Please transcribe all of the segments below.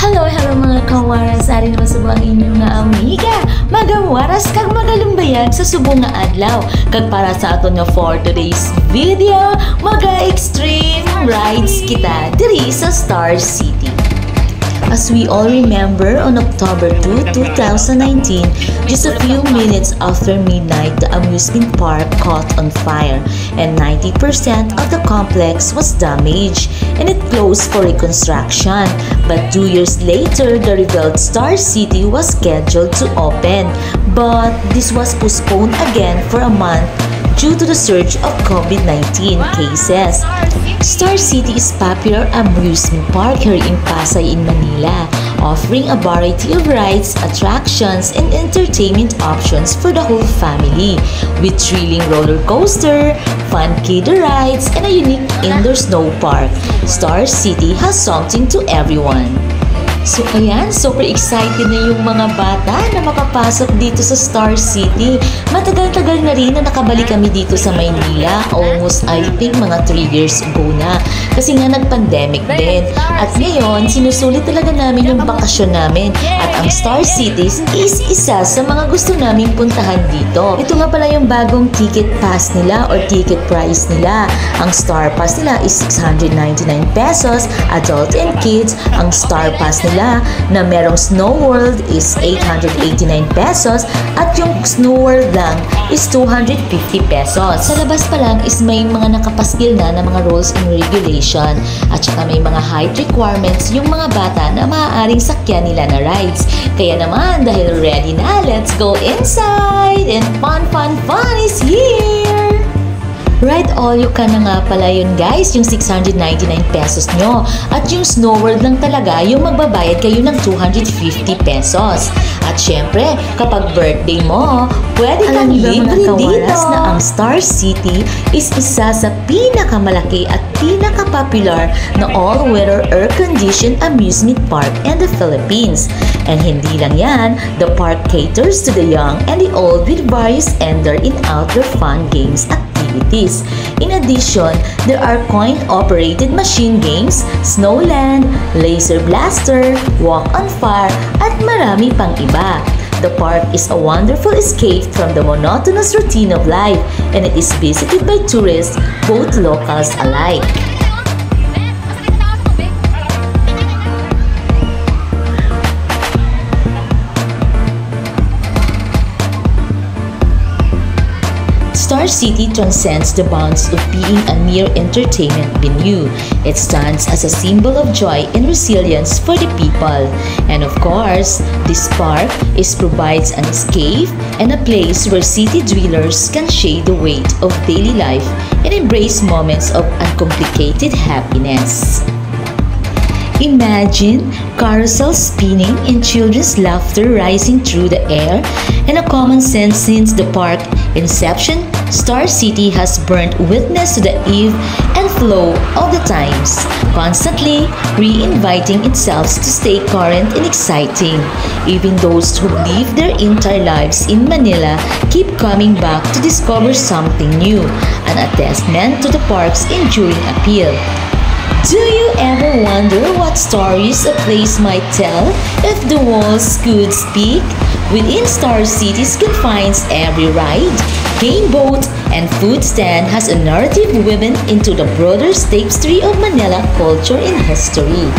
Hello mga kawaras, ari naman sa buang inyong nga amiga. Magawaras kag magalumbayag sa subong nga adlaw. Kag para sa aton nga for today's video, maga-extreme rides kita diri sa Star City. As we all remember, on October 2, 2019, just a few minutes after midnight, the amusement park caught on fire and 90% of the complex was damaged and it closed for reconstruction. But 2 years later, the rebuilt Star City was scheduled to open, but this was postponed again for a month due to the surge of COVID-19 cases. Star City is a popular amusement park here in Pasay in Manila, offering a variety of rides, attractions, and entertainment options for the whole family, with thrilling roller coaster, fun kiddie rides, and a unique indoor snow park. Star City has something to everyone. So ayan, super excited na yung mga bata na makapasok dito sa Star City. Matagal-tagal na rin na nakabalik kami dito sa Maynila. Almost I think mga 3 years ago na. Kasi nga nag-pandemic din. At ngayon, sinusulit talaga namin yung bakasyon namin. At ang Star City is isa sa mga gusto naming puntahan dito. Ito nga pala yung bagong ticket pass nila or ticket price nila. Ang Star Pass nila is 699 pesos, adult and kids. Ang Star Pass nila na merong Snow World is 889 pesos at yung Snow World lang is 250 pesos. Sa labas pa lang is may mga nakapaskil na mga rules and regulation at saka may mga height requirements yung mga bata na maaaring sakyan nila na rides. Kaya naman dahil ready na, let's go inside and fun is here! Ride all you can na nga pala yun guys, yung 699 pesos nyo. At yung Snow World lang talaga yung magbabayad kayo ng 250 pesos. At syempre, kapag birthday mo, pwede kang libre dito. Na ang Star City is isa sa pinakamalaki at pinaka-popular na all-weather air-conditioned amusement park in the Philippines. And hindi lang yan, the park caters to the young and the old with various indoor and outdoor fun games activities. In addition, there are coin-operated machine games, Snowland, Laser Blaster, Walk on Fire, at marami pang iba. The park is a wonderful escape from the monotonous routine of life, and it is visited by tourists, both locals alike. Star City transcends the bounds of being a mere entertainment venue. It stands as a symbol of joy and resilience for the people. And of course, this park provides an escape and a place where city dwellers can shade the weight of daily life and embrace moments of uncomplicated happiness. Imagine carousel spinning and children's laughter rising through the air, and a common sense since the park inception, Star City has burnt witness to the ebb and flow of the times, constantly reinventing itself to stay current and exciting. Even those who live their entire lives in Manila keep coming back to discover something new, an attestament to the park's enduring appeal. Do you ever wonder what stories a place might tell if the walls could speak? Within Star City's confines, every ride, game boat, and food stand has a narrative woven into the broader tapestry of Manila culture and history.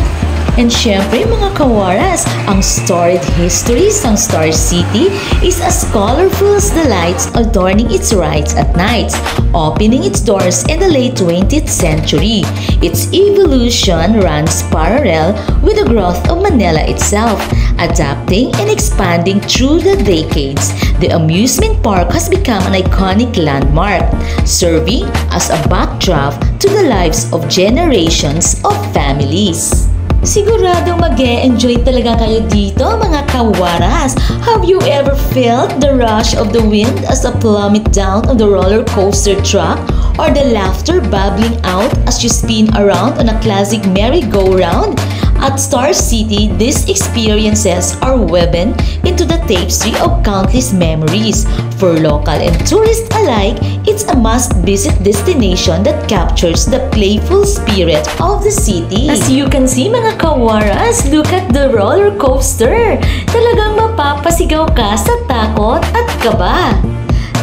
And syempre mga kawaras, ang storied histories ng Star City is as colorful as the lights adorning its rides at night, opening its doors in the late 20th century. Its evolution runs parallel with the growth of Manila itself, adapting and expanding through the decades. The amusement park has become an iconic landmark, serving as a backdrop to the lives of generations of families. Sigurado mag-e-enjoy talaga kayo dito mga kawaras. Have you ever felt the rush of the wind as a plummet down on the roller coaster track? Or the laughter bubbling out as you spin around on a classic merry-go-round? At Star City, these experiences are woven into the tapestry of countless memories. For local and tourists alike, it's a must-visit destination that captures the playful spirit of the city. As you can see mga kawaras, look at the roller coaster. Talagang mapapasigaw ka sa takot at kaba.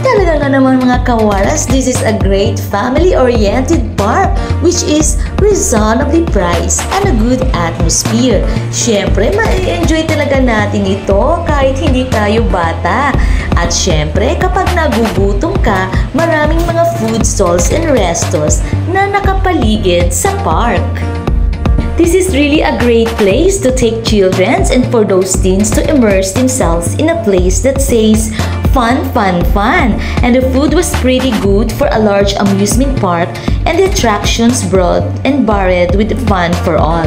Talaga nga naman mga kawaras, this is a great family-oriented park which is reasonably priced and a good atmosphere. Siyempre, ma-enjoy talaga natin ito kahit hindi tayo bata. At siyempre, kapag nagugutom ka, maraming mga food stalls and restos na nakapaligid sa park. This is really a great place to take children and for those teens to immerse themselves in a place that says fun, fun, fun. And the food was pretty good for a large amusement park and the attractions broad and varied with fun for all.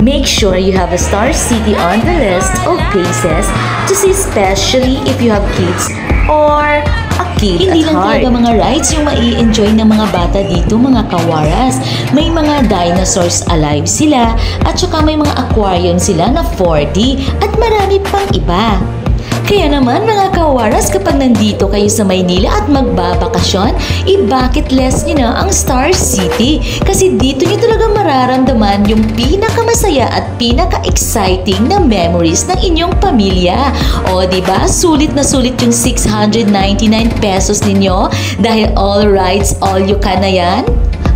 Make sure you have a Star City on the list of places to see, especially if you have kids or a kid Hindi at lang heart. talaga mga rides yung mai-enjoy ng mga bata dito mga kawaras. May mga dinosaurs alive sila at saka may mga aquarium sila na 4D at marami pang iba. Kaya naman mga kawaras, kapag nandito kayo sa Maynila at magbabakasyon, i-bucket list nyo na ang Star City. Kasi dito nyo talaga mararamdaman yung pinakamasaya at pinaka-exciting na memories ng inyong pamilya. O diba, sulit na sulit yung 699 pesos ninyo dahil all rides, all you can na yan?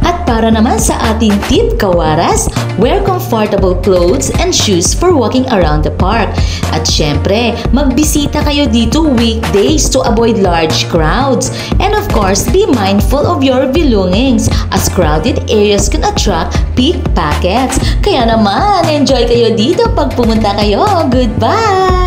At para naman sa ating tip kawaras, wear comfortable clothes and shoes for walking around the park. At syempre, magbisita kayo dito weekdays to avoid large crowds. And of course, be mindful of your belongings as crowded areas can attract pickpockets. Kaya naman, enjoy kayo dito pag pumunta kayo. Goodbye!